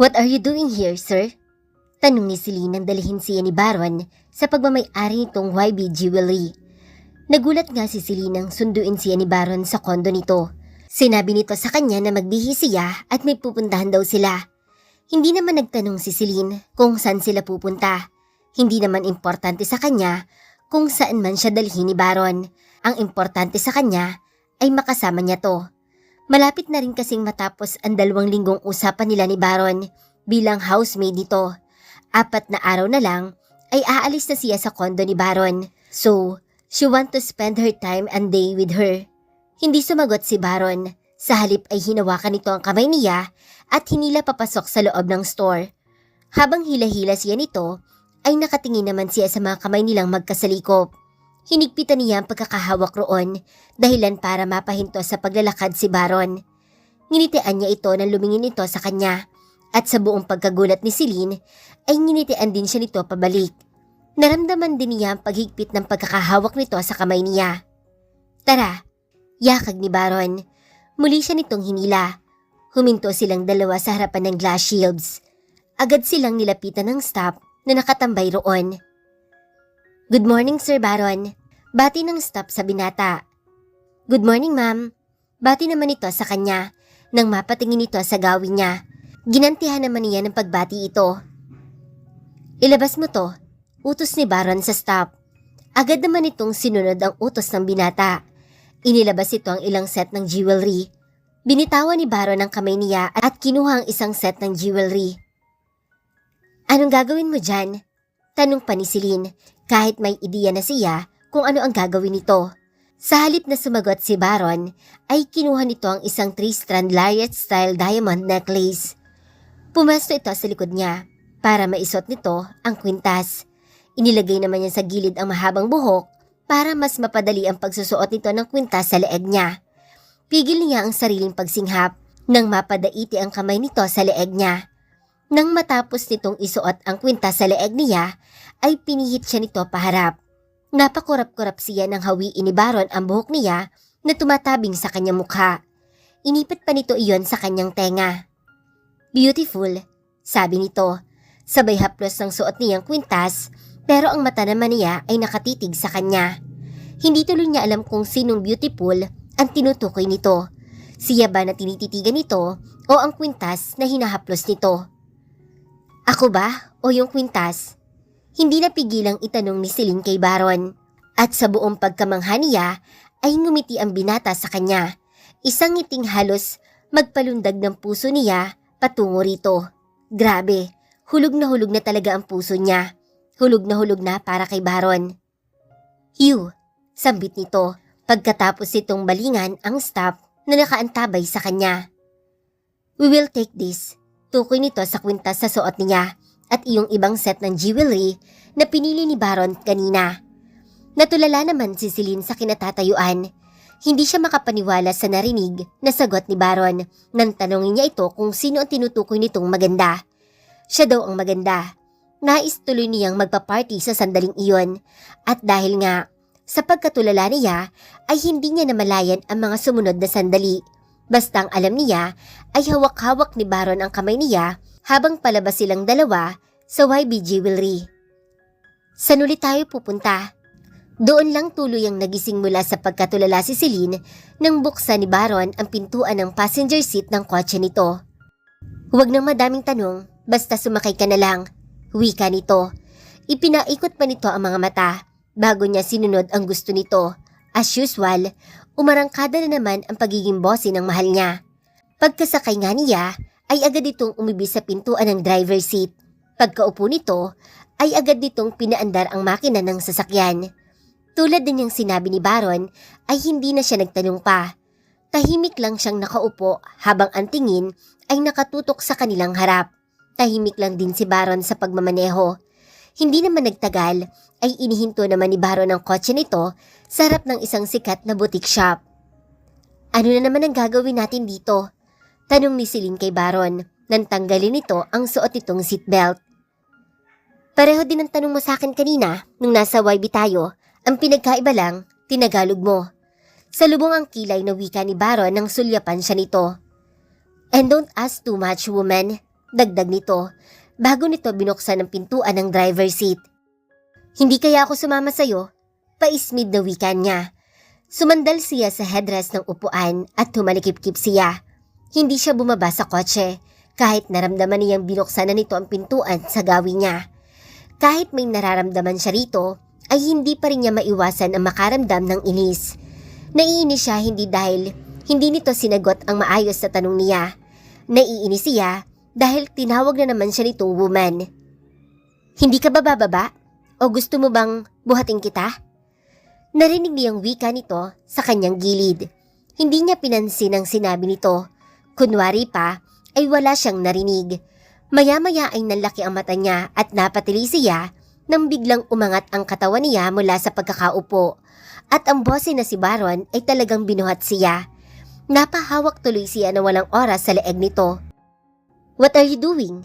"What are you doing here, sir?" Tanong ni Celine nang dalhin siya ni Baron sa pagmamay-ari nitong YB Jewelry. Nagulat nga si Celine nang sunduin siya ni Baron sa kondo nito. Sinabi nito sa kanya na magbihis siya at may pupuntahan daw sila. Hindi naman nagtanong si Celine kung saan sila pupunta. Hindi naman importante sa kanya kung saan man siya dalhin ni Baron. Ang importante sa kanya ay makasama niya to. Malapit na rin kasing matapos ang 2 linggong usapan nila ni Baron bilang housemaid dito. 4 na araw na lang ay aalis na siya sa kondo ni Baron. So, she want to spend her time and day with her. Hindi sumagot si Baron. Sa halip ay hinawakan nito ang kamay niya at hinila papasok sa loob ng store. Habang hila-hila siya nito, ay nakatingin naman siya sa mga kamay nilang magkasalikop. Hinigpitan niya ang pagkakahawak roon dahilan para mapahinto sa paglalakad si Baron. Nginitian niya ito nang lumingin ito sa kanya at sa buong pagkagulat ni Celine ay nginitian din siya nito pabalik. Naramdaman din niya ang paghigpit ng pagkakahawak nito sa kamay niya. "Tara," yakag ni Baron. Muli siya nitong hinila. Huminto silang dalawa sa harapan ng glass shields. Agad silang nilapitan ng staff na nakatambay roon. "Good morning, Sir Baron." Bati ng staff sa binata. "Good morning, ma'am." Bati naman ito sa kanya nang mapatingin ito sa gawin niya. Ginantihan naman niya ng pagbati ito. "Ilabas mo to," utos ni Baron sa staff. Agad naman itong sinunod ang utos ng binata. Inilabas ito ang ilang set ng jewelry. Binitawan ni Baron ang kamay niya at kinuha ang isang set ng jewelry. "Anong gagawin mo dyan?" Tanong pa ni Celine kahit may ideya na siya kung ano ang gagawin nito. Sa halip na sumagot si Baron ay kinuha nito ang isang 3-strand lariat style diamond necklace. Pumesto ito sa likod niya para maisot nito ang kwintas. Inilagay naman niya sa gilid ang mahabang buhok para mas mapadali ang pagsusuot nito ng kwintas sa leeg niya. Pigil niya ang sariling pagsinghap nang mapadaiti ang kamay nito sa leeg niya. Nang matapos nitong isuot ang kwintas sa leeg niya, ay pinihit siya nito paharap. Napakurap-kurap siya nang hawiin ni Baron ang buhok niya na tumatabing sa kanyang mukha. Inipit pa nito iyon sa kanyang tenga. "Beautiful," sabi nito. Sabay haplos ng suot niyang kwintas, pero ang mata naman niya ay nakatitig sa kanya. Hindi tuloy niya alam kung sinong beautiful ang tinutukoy nito. Siya ba na tinititigan nito o ang kwintas na hinahaplos nito? "Ako ba o yung kwintas?" Hindi napigilang itanong ni Celine kay Baron. At sa buong pagkamangha niya ay ngumiti ang binata sa kanya. Isang ngiting halos magpalundag ng puso niya patungo rito. Grabe, hulog na talaga ang puso niya. Hulog na para kay Baron. "You," sambit nito pagkatapos itong balingan ang staff na nakaantabay sa kanya. "We will take this." Tukoy nito sa kwintas sa suot niya at iyong ibang set ng jewelry na pinili ni Baron kanina. Natulala naman si Celine sa kinatatayuan. Hindi siya makapaniwala sa narinig na sagot ni Baron nang tanongin niya ito kung sino ang tinutukoy nitong maganda. Siya daw ang maganda. Nais tuloy niyang magpa-party sa sandaling iyon at dahil nga sa pagkatulala niya ay hindi niya namalayan ang mga sumunod na sandali. Basta ang alam niya ay hawak-hawak ni Baron ang kamay niya habang palabas silang dalawa sa YB Jewelry. "Saan ulit tayo pupunta?" Doon lang tuloy ang nagising mula sa pagkatulala si Celine nang buksan ni Baron ang pintuan ng passenger seat ng kotse nito. "Huwag nang madaming tanong, basta sumakay ka na lang," wika nito. Ipinaikot pa nito ang mga mata bago niya sinunod ang gusto nito. As usual, umarangkada na naman ang pagiging bossy ng mahal niya. Pagkasakay nga niya, ay agad itong umibis sa pintuan ng driver seat. Pagkaupo nito, ay agad nitong pinaandar ang makina ng sasakyan. Tulad din niyang sinabi ni Baron, ay hindi na siya nagtanong pa. Tahimik lang siyang nakaupo habang ang tingin ay nakatutok sa kanilang harap. Tahimik lang din si Baron sa pagmamaneho. Hindi naman nagtagal ay inihinto naman ni Baron ang kotse nito sa harap ng isang sikat na boutique shop. "Ano na naman ang gagawin natin dito?" tanong ni Celine kay Baron nang tanggalin nito ang suot nitong seatbelt. "Pareho din ang tanong mo sa akin kanina nung nasa YB tayo. Ang pinagkaiba lang, tinagalog mo." Salubong ang kilay na wika ni Baron nang sulyapan siya nito. "And don't ask too much, woman," Dagdag nito, bago nito binuksan ang pintuan ng driver seat. Hindi kaya ako sumama sa'yo? Paismid na wika niya. Sumandal siya sa headrest ng upuan at tumalikip-kip siya. Hindi siya bumaba sa kotse, kahit naramdaman niyang binuksan na nito ang pintuan sa gawin niya. Kahit may nararamdaman siya rito, ay hindi pa rin niya maiwasan ang makaramdam ng inis. Naiinis siya hindi dahil hindi nito sinagot ang maayos na tanong niya. Naiinis siya dahil tinawag na naman siya nitong woman. Hindi ka ba bababa? O gusto mo bang buhatin kita? Narinig niyang wika nito sa kanyang gilid. Hindi niya pinansin ang sinabi nito. Kunwari pa ay wala siyang narinig. Maya-maya ay nanlaki ang mata niya at napatili siya nang biglang umangat ang katawan niya mula sa pagkakaupo. At ang boss na si Baron ay talagang binuhat siya. Napahawak tuloy siya na walang oras sa leeg nito. What are you doing?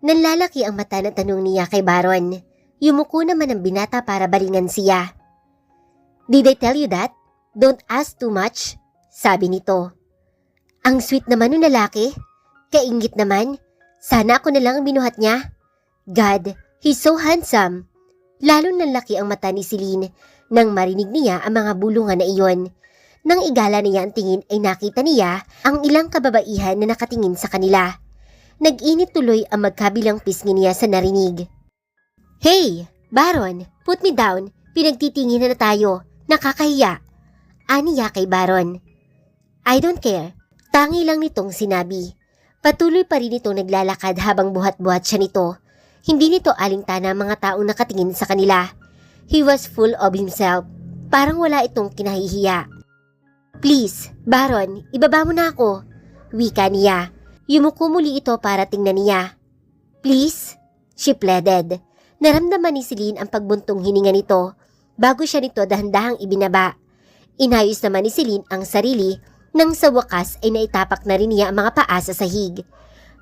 Nanlalaki ang mata na tanong niya kay Baron. Yumuko naman ang binata para balingan siya. Did I tell you that? Don't ask too much, sabi nito. Ang sweet naman ng lalaki. Kaingit naman. Sana ako na lang ang binuhat niya. God, he's so handsome. Lalo nanlaki ang mata ni Celine nang marinig niya ang mga bulungan na iyon. Nang igala niya ang tingin ay nakita niya ang ilang kababaihan na nakatingin sa kanila. Nag-init tuloy ang magkabilang pisngi niya sa narinig. Hey, Baron, put me down. Pinagtitingin na tayo. Nakakahiya. Aniya kay Baron. I don't care. Tangi lang nitong sinabi. Patuloy pa rin itong naglalakad habang buhat-buhat siya nito. Hindi nito alintana ang mga taong nakatingin sa kanila. He was full of himself. Parang wala itong kinahihiya. Please, Baron, ibaba mo na ako. Wika niya. Yumuko muli ito para tingnan niya. Please? She pleaded. Naramdaman ni Celine ang pagbuntong hininga nito bago siya nito dahan-dahang ibinaba. Inayos naman ni Celine ang sarili nang sa wakas ay naitapak na rin niya ang mga paa sa sahig.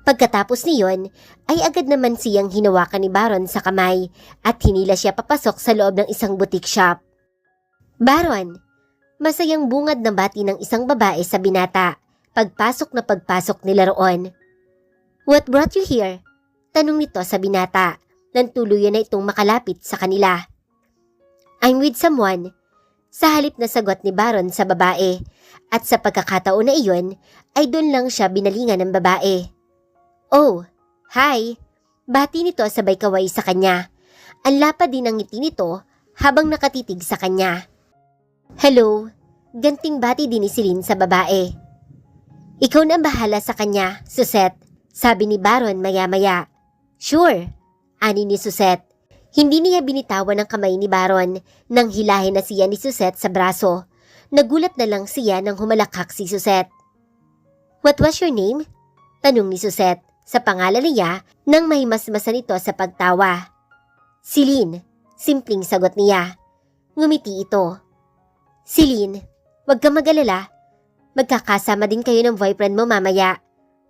Pagkatapos niyon ay agad naman siyang hinawakan ni Baron sa kamay at hinila siya papasok sa loob ng isang boutique shop. Baron, masayang bungad na bati ng isang babae sa binata pagpasok nila roon. What brought you here? Tanong nito sa binata. Nang tuluyan na itong makalapit sa kanila. I'm with someone. Sa halip na sagot ni Baron sa babae at sa pagkakataon na iyon ay doon lang siya binalingan ng babae. Oh, hi! Bati nito sabay kaway sa kanya. Ang lapad din ang ngiti nito habang nakatitig sa kanya. Hello! Ganting bati din ni Celine sa babae. Ikaw na ang bahala sa kanya, Suzette, sabi ni Baron maya-maya. Sure! Ani ni Suzette. Hindi niya binitawan ang kamay ni Baron nang hilahin na siya ni Suzette sa braso. Nagulat na lang siya nang humalakhak si Suzette. What was your name? Tanong ni Suzette sa pangalan niya nang mahimasmasan ito sa pagtawa. Celine, simpleng sagot niya. Ngumiti ito. Celine, wag kang mag-alala. Magkakasama din kayo ng boyfriend mo mamaya.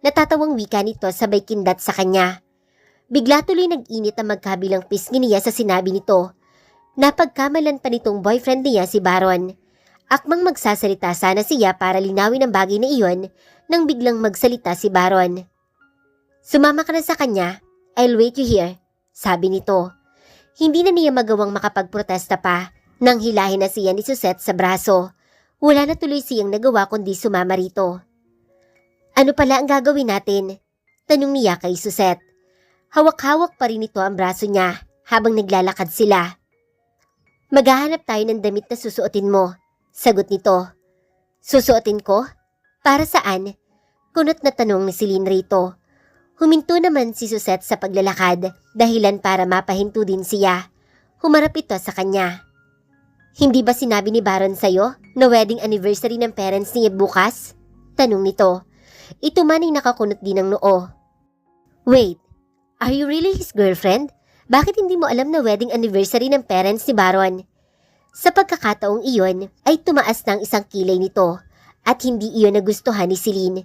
Natatawang wika nito sabay kindat sa kanya. Bigla tuloy nag-init ang magkabilang pisngi niya sa sinabi nito. Napagkamalan pa nitong boyfriend niya si Baron. Akmang magsasalita sana siya para linawin ang bagay na iyon nang biglang magsalita si Baron. Sumama ka na sa kanya. I'll wait you here, sabi nito. Hindi na niya magawang makapagprotesta pa nang hilahin na siya ni Suzette sa braso. Wala na tuloy siyang nagawa kundi sumama rito. Ano pala ang gagawin natin? Tanong niya kay Suzette. Hawak-hawak pa rin ito ang braso niya habang naglalakad sila. Maghahanap tayo ng damit na susuotin mo, sagot nito. Susuotin ko? Para saan? Kunot na tanong ni Celine rito. Huminto naman si Suzette sa paglalakad, dahilan para mapahinto din siya. Humarap ito sa kanya. Hindi ba sinabi ni Baron sa'yo na wedding anniversary ng parents niya bukas? Tanong nito. Ito man ay nakakunot din ng noo. Wait. Are you really his girlfriend? Bakit hindi mo alam na wedding anniversary ng parents ni Baron? Sa pagkakataong iyon ay tumaas ng isang kilay nito at hindi iyon nagustuhan ni Celine.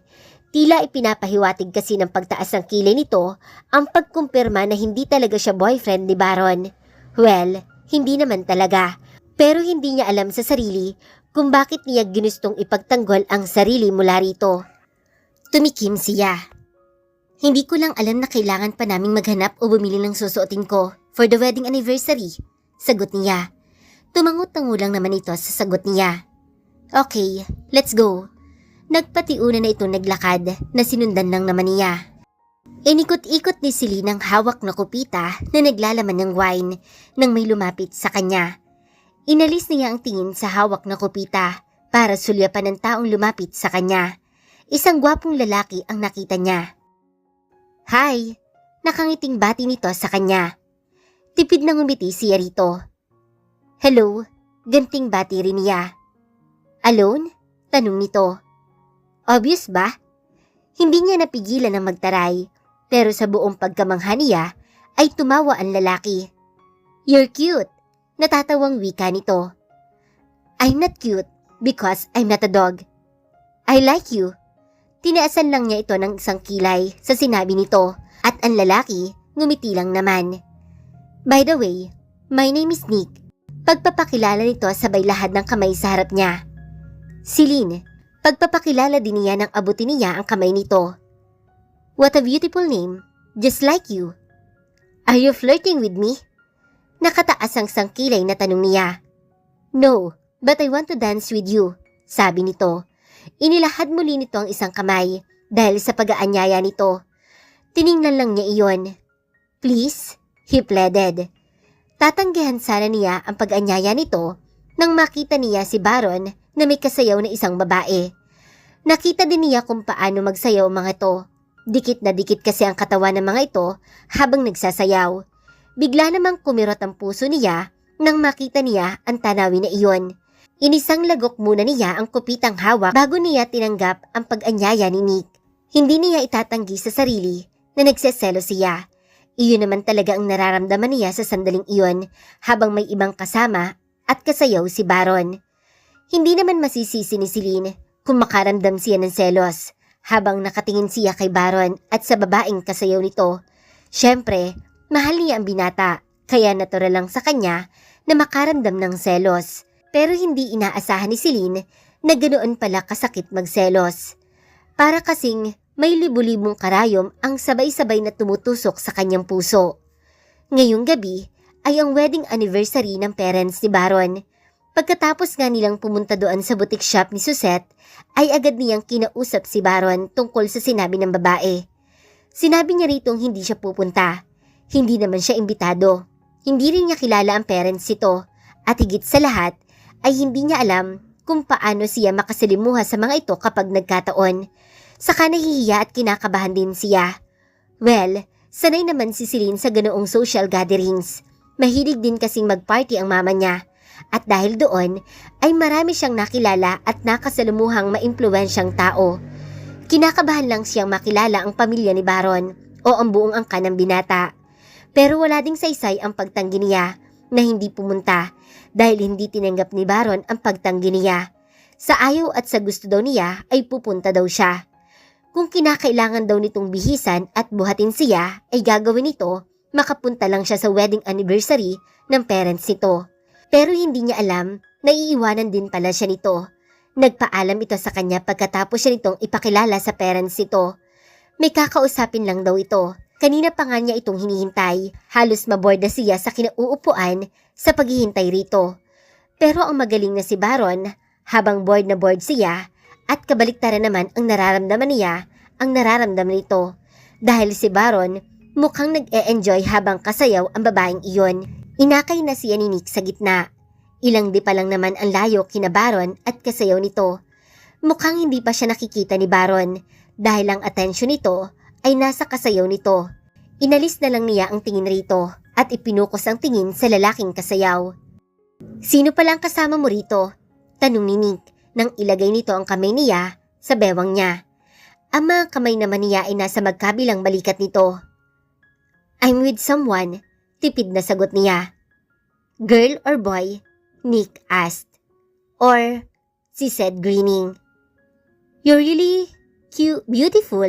Tila ipinapahiwatig kasi ng pagtaas ng kilay nito ang pagkumpirma na hindi talaga siya boyfriend ni Baron. Well, hindi naman talaga. Pero hindi niya alam sa sarili kung bakit niya ginustong ipagtanggol ang sarili mula rito. Tumikim siya. Hindi ko lang alam na kailangan pa naming maghanap o bumili ng susuotin ko for the wedding anniversary. Sagot niya. Tumangot-tango lang naman ito sa sagot niya. Okay, let's go. Nagpatiuna na itong naglakad na sinundan lang naman niya. Inikot-ikot ni Celine ang hawak na kupita na naglalaman ng wine nang may lumapit sa kanya. Inalis niya ang tingin sa hawak na kupita para sulyapan ng taong lumapit sa kanya. Isang gwapong lalaki ang nakita niya. Hi! Nakangiting bati nito sa kanya. Tipid na ngumiti siya rito. Hello! Ganting bati rin niya. Alone? Tanong nito. Obvious ba? Hindi niya napigilan ng magtaray, pero sa buong pagkamangha niya ay tumawa ang lalaki. You're cute! Natatawang wika nito. I'm not cute because I'm not a dog. I like you. Tinaasan lang niya ito ng isang kilay sa sinabi nito at ang lalaki ngumiti lang naman. By the way, my name is Nick. Pagpapakilala nito sabay lahad ng kamay sa harap niya. Celine, pagpapakilala din niya nang abutin niya ang kamay nito. What a beautiful name, just like you. Are you flirting with me? Nakataas ang sangkilay na tanong niya. No, but I want to dance with you, sabi nito. Inilahad muli nito ang isang kamay dahil sa pag-aanyaya nito. Tiningnan lang niya iyon. Please, he pleaded. Tatanggihan sana niya ang pag-anyaya nito nang makita niya si Baron na may kasayaw na isang babae. Nakita din niya kung paano magsayaw mga ito. Dikit na dikit kasi ang katawan ng mga ito habang nagsasayaw. Bigla namang kumirot ang puso niya nang makita niya ang tanawin na iyon. Inisang lagok muna niya ang kupitang hawak bago niya tinanggap ang pag-anyaya ni Nick. Hindi niya itatanggi sa sarili na nagseselo siya. Iyon naman talaga ang nararamdaman niya sa sandaling iyon habang may ibang kasama at kasayaw si Baron. Hindi naman masisisi ni Celine kung makaramdam siya ng selos habang nakatingin siya kay Baron at sa babaeng kasayaw nito. Siyempre, mahal niya ang binata kaya natural lang sa kanya na makaramdam ng selos. Pero hindi inaasahan ni Celine na ganoon pala kasakit magselos. Para kasing may libu-libong karayom ang sabay-sabay na tumutusok sa kanyang puso. Ngayong gabi ay ang wedding anniversary ng parents ni Baron. Pagkatapos nga nilang pumunta doon sa boutique shop ni Suzette, ay agad niyang kinausap si Baron tungkol sa sinabi ng babae. Sinabi niya ritong hindi siya pupunta. Hindi naman siya imbitado. Hindi rin niya kilala ang parents nito. At higit sa lahat, ay hindi niya alam kung paano siya makasalimuha sa mga ito kapag nagkataon. Saka nahihiya at kinakabahan din siya. Well, sanay naman si Celine sa ganoong social gatherings. Mahilig din kasing magparty ang mama niya. At dahil doon, ay marami siyang nakilala at nakasalamuhang maimpluwensyang tao. Kinakabahan lang siyang makilala ang pamilya ni Baron o ang buong angkan ng binata. Pero wala ding saysay ang pagtanggi niya na hindi pumunta dahil hindi tinanggap ni Baron ang pagtanggi niya. Sa ayaw at sa gusto daw niya ay pupunta daw siya. Kung kinakailangan daw nitong bihisan at buhatin siya ay gagawin nito, makapunta lang siya sa wedding anniversary ng parents nito. Pero hindi niya alam na iiwanan din pala siya nito. Nagpaalam ito sa kanya pagkatapos siya nitong ipakilala sa parents nito. May kakausapin lang daw ito. Kanina pa nga niya itong hinihintay. Halos maboard na siya sa kinauupuan sa paghihintay rito. Pero ang magaling na si Baron, habang bored na bored siya at kabaliktaran naman ang nararamdaman niya, ang nararamdaman nito. Dahil si Baron mukhang nag-e-enjoy habang kasayaw ang babaeng iyon. Inakay na siya ni Nick sa gitna. Ilang di pa lang naman ang layo kina Baron at kasayaw nito. Mukhang hindi pa siya nakikita ni Baron dahil ang atensyon nito ay nasa kasayaw nito. Inalis na lang niya ang tingin rito at ipinukos ang tingin sa lalaking kasayaw. Sino palang kasama mo rito? Tanong ni Nick nang ilagay nito ang kamay niya sa bewang niya. Ang mga kamay naman niya ay nasa magkabilang balikat nito. I'm with someone. Tipid na sagot niya. Girl or boy? Nick asked. Or, she said grinning. You're really cute, beautiful.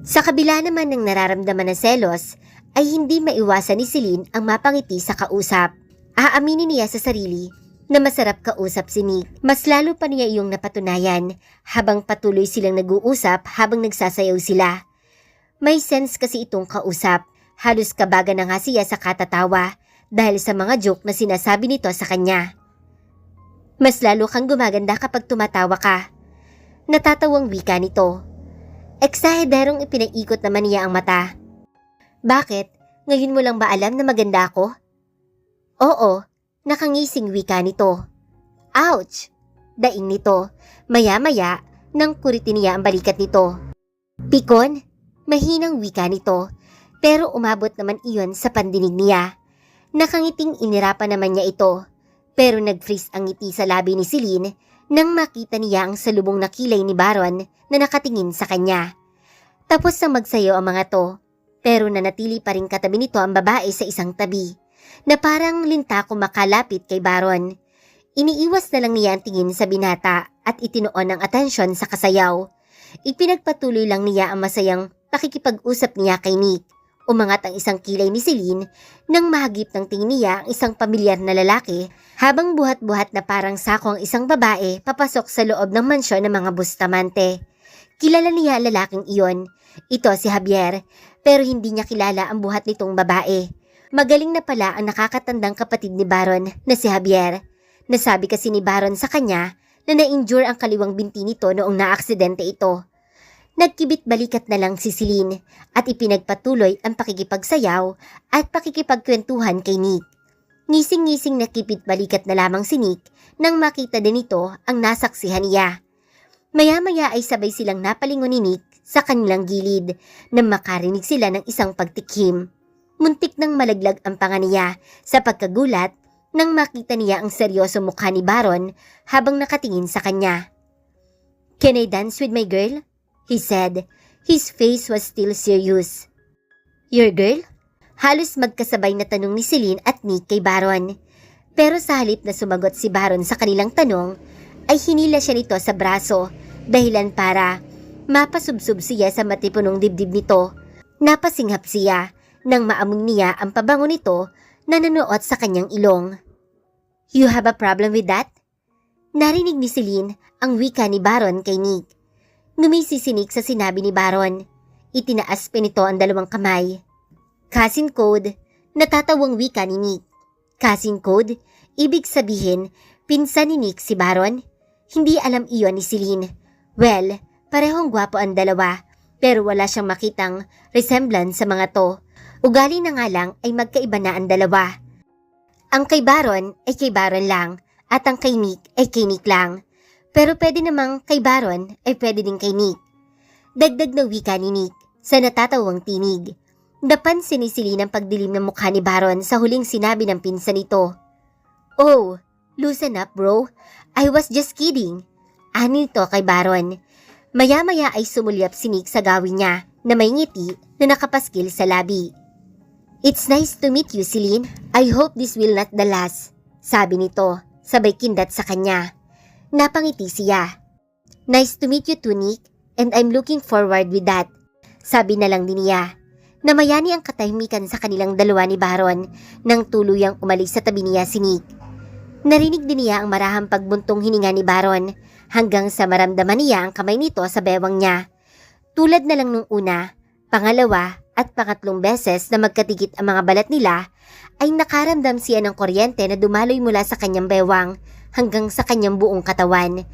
Sa kabila naman ng nararamdaman na selos, ay hindi maiwasan ni Celine ang mapangiti sa kausap. Aaminin niya sa sarili na masarap kausap si Nick. Mas lalo pa niya iyong napatunayan habang patuloy silang nag-uusap habang nagsasayaw sila. May sense kasi itong kausap. Halos kabaga na nga siya sa katatawa dahil sa mga joke na sinasabi nito sa kanya. Mas lalo kang gumaganda kapag tumatawa ka. Natatawang wika nito. Eksahiderong ipinaikot naman niya ang mata. Bakit? Ngayon mo lang ba alam na maganda ako? Oo, nakangising wika nito. Ouch! Daing nito. Maya-maya nang kuritin niya ang balikat nito. Pikon? Mahinang wika nito. Pero umabot naman iyon sa pandinig niya. Nakangiting inirapan naman niya ito. Pero nag-freeze ang ngiti sa labi ni Celine nang makita niya ang salubong na kilay ni Baron na nakatingin sa kanya. Tapos na magsayo ang mga to. Pero nanatili pa rin katabi nito ang babae sa isang tabi na parang linta makalapit kay Baron. Iniiwas na lang niya ang tingin sa binata at itinoon ang atensyon sa kasayaw. Ipinagpatuloy lang niya ang masayang pakikipag-usap niya kay Nick. Umangat ang isang kilay ni Celine nang mahagip ng tingin niya ang isang pamilyar na lalaki habang buhat-buhat na parang sako ang isang babae papasok sa loob ng mansyon ng mga Bustamante. Kilala niya ang lalaking iyon. Ito si Javier, pero hindi niya kilala ang buhat nitong babae. Magaling na pala ang nakakatandang kapatid ni Baron na si Javier. Nasabi kasi ni Baron sa kanya na na-injure ang kaliwang binti nito noong naaksidente ito. Nagkibit balikat na lang si Celine at ipinagpatuloy ang pakikipagsayaw at pakikipagkwentuhan kay Nick. Ngising-ngising nakibit balikat na lamang si Nick nang makita din ito ang nasaksihan niya. Maya-maya ay sabay silang napalingon ni Nick sa kanilang gilid nang makarinig sila ng isang pagtikhim. Muntik nang malaglag ang panga niya sa pagkagulat nang makita niya ang seryoso mukha ni Baron habang nakatingin sa kanya. "Can I dance with my girl?" he said. His face was still serious. "Your girl?" Halos magkasabay na tanong ni Celine at Nick kay Baron. Pero sa halip na sumagot si Baron sa kanilang tanong, ay hinila siya nito sa braso dahilan para mapasubsob siya sa matipunong dibdib nito. Napasinghap siya nang maamoy niya ang pabango nito na nanuot sa kanyang ilong. "You have a problem with that?" Narinig ni Celine ang wika ni Baron kay Nick. Ngumisi si Nick sa sinabi ni Baron. Itinaas pa nito ang dalawang kamay. "Cousin code," natatawang wika ni Nick. Cousin code? Ibig sabihin, pinsan ni Nick si Baron? Hindi alam iyon ni Celine. Well, parehong gwapo ang dalawa, pero wala siyang makitang resemblance sa mga to. Ugali na nga lang ay magkaiba na ang dalawa. Ang kay Baron ay kay Baron lang, at ang kay Nick ay kay Nick lang. Pero pwede namang kay Baron ay pwede din kay Nick. Dagdag na wika ni Nick sa natatawang tinig. Napansin ni Celine ang pagdilim ng mukha ni Baron sa huling sinabi ng pinsan nito. "Oh, loosen up bro. I was just kidding." Ani nito kay Baron. Maya-maya ay sumulyap si Nick sa gawin niya na may ngiti na nakapaskil sa labi. "It's nice to meet you, Celine. I hope this will not the last," sabi nito, sabay kindat sa kanya. Napangiti siya. "Nice to meet you too, Nick, and I'm looking forward with that," sabi na lang din niya. Namayani ang katahimikan sa kanilang dalawa ni Baron nang tuluyang umalis sa tabi niya si Nick. Narinig din niya ang marahang pagbuntong hininga ni Baron hanggang sa maramdaman niya ang kamay nito sa bewang niya. Tulad na lang nung una, pangalawa at pangatlong beses na magkatikit ang mga balat nila, ay nakaramdam siya ng kuryente na dumaloy mula sa kanyang bewang hanggang sa kanyang buong katawan.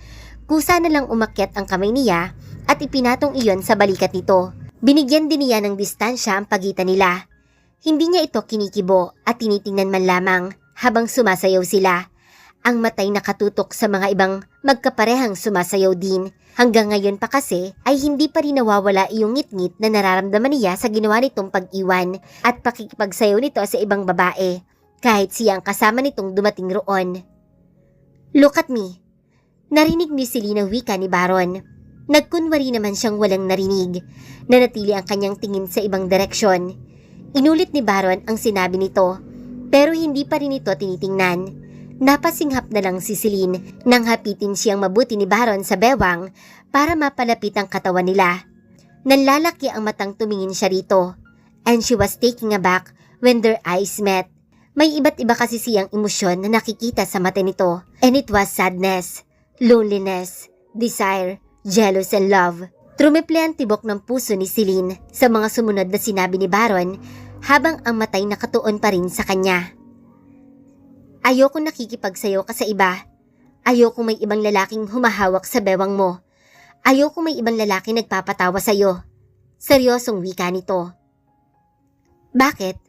Kusa na lang umakyat ang kamay niya at ipinatong iyon sa balikat nito. Binigyan din niya ng distansya ang pagitan nila. Hindi niya ito kinikibo at tinitingnan man lamang habang sumasayaw sila. Ang matay nakatutok sa mga ibang magkaparehang sumasayaw din. Hanggang ngayon pa kasi ay hindi pa rin nawawala iyong ngit-ngit na nararamdaman niya sa ginawa nitong pag-iwan at pakikipagsayaw nito sa ibang babae kahit siya ang kasama nitong dumating roon. "Look at me." Narinig ni Celine ang wika ni Baron. Nagkunwari naman siyang walang narinig. Nanatili ang kanyang tingin sa ibang direksyon. Inulit ni Baron ang sinabi nito, pero hindi pa rin ito tinitingnan. Napasinghap na lang si Celine nang hapitin siyang mabuti ni Baron sa bewang para mapalapit ang katawan nila. Nanlalaki ang matang tumingin siya rito, and she was taken aback when their eyes met. May iba't iba kasi siyang emosyon na nakikita sa mata nito, and it was sadness, loneliness, desire, jealous and love. Trumiple ang tibok ng puso ni Celine sa mga sumunod na sinabi ni Baron habang ang matay nakatuon pa rin sa kanya. Ayoko nakikipagsayo ka sa iba. Ayoko may ibang lalaking humahawak sa bewang mo. Ayoko may ibang lalaki nagpapatawa sa'yo. Seryosong wika nito. Bakit?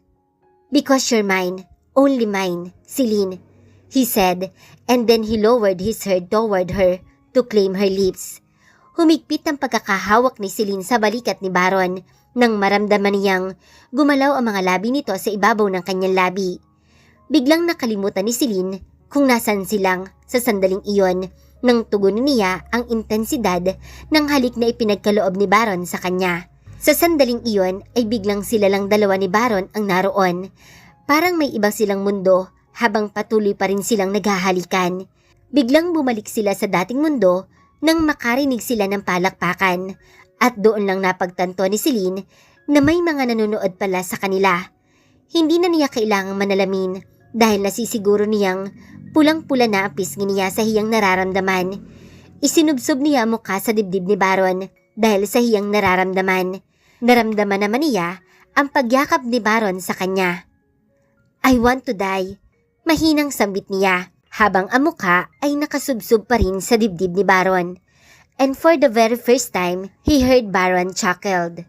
Because you're mine. Only mine, Celine, he said, and then he lowered his head toward her to claim her lips. Humigpit ang pagkakahawak ni Celine sa balikat ni Baron nang maramdaman niyang gumalaw ang mga labi nito sa ibabaw ng kanyang labi. Biglang nakalimutan ni Celine kung nasan silang sa sandaling iyon nang tugunin niya ang intensidad ng halik na ipinagkaloob ni Baron sa kanya. Sa sandaling iyon ay biglang sila lang dalawa ni Baron ang naroon. Parang may ibang silang mundo habang patuloy pa rin silang naghahalikan. Biglang bumalik sila sa dating mundo nang makarinig sila ng palakpakan at doon lang napagtanto ni Celine na may mga nanonood pala sa kanila. Hindi na niya kailangang manalamin dahil nasisiguro niyang pulang-pula na ang pisngi niya sa hiyang nararamdaman. Isinubsob niya ang mukha sa dibdib ni Baron dahil sa hiyang nararamdaman. Naramdaman naman niya ang pagyakap ni Baron sa kanya. I want to die, mahinang sambit niya habang ang mukha ay nakasubsob pa rin sa dibdib ni Baron. And for the very first time, he heard Baron chuckled.